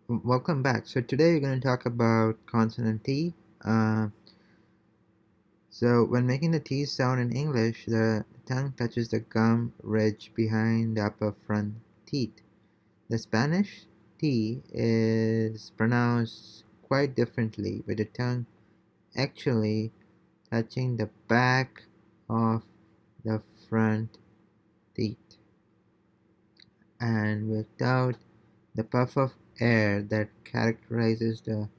Welcome back. So today we're going to talk about consonant T. Uh, so when making the T sound in English, the tongue touches the gum ridge behind the upper front teeth. The Spanish T is pronounced quite differently, with the tongue actually touching the back of the front teeth and without the puff of air that characterizes the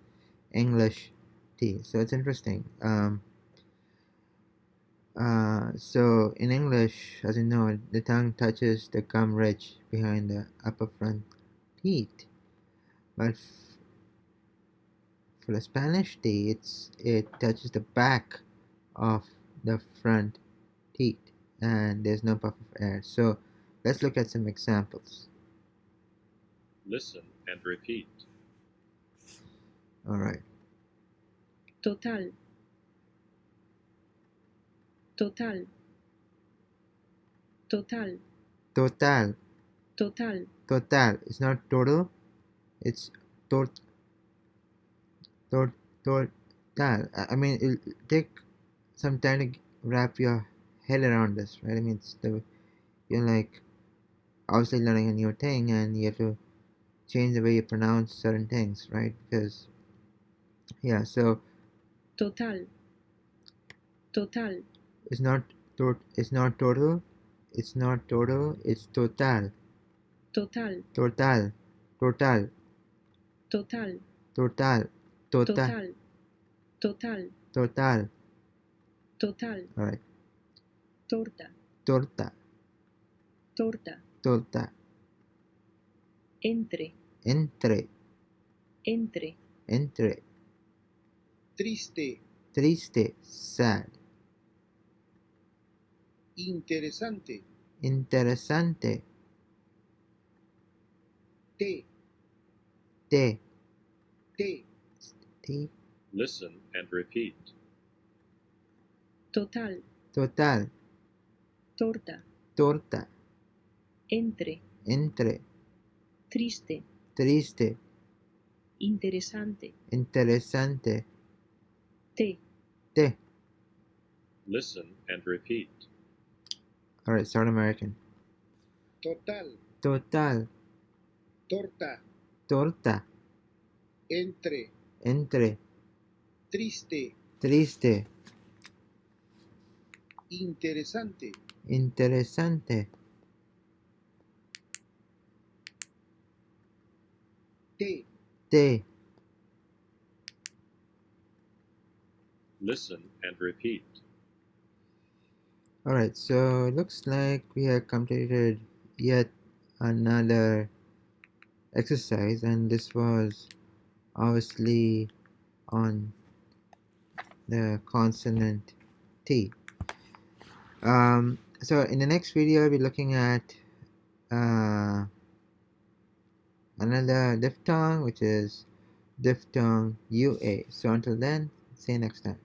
English T. So it's interesting. So in English, as you know, the tongue touches the gum ridge behind the upper front teeth. But for the Spanish T, it touches the back of the front teeth, and there's no puff of air. So let's look at some examples. Listen and repeat. All right. Total, total, total, Total. total, Total. It's not total. It's tot. Tot. Total. I mean, it'll take some time to wrap your head around this, right? I mean, you're like obviously learning a new thing, and you have to change the way you pronounce certain things, right? Because yeah, so total, total, it's not it's not total, it's not total, it's total, total, total, total, total, total, total, total, total, total. total, All right, torta, torta, torta, torta, entre, entre, entre, entre, Triste, triste, sad, interesante, interesante, té, te, té, te, Listen and repeat. total, total, torta, torta, entre, entre, triste, triste, interesante, interesante, té, te. Listen and repeat. All right, start American. total, Total, torta, torta, entre, entre, triste, triste, interesante, interesante, té, te. Listen and repeat. Alright, so it looks like we have completed yet another exercise, and this was obviously on the consonant T. So in the next video, I'll be looking at uh, another diphthong, which is diphthong UA. So until then, see you next time.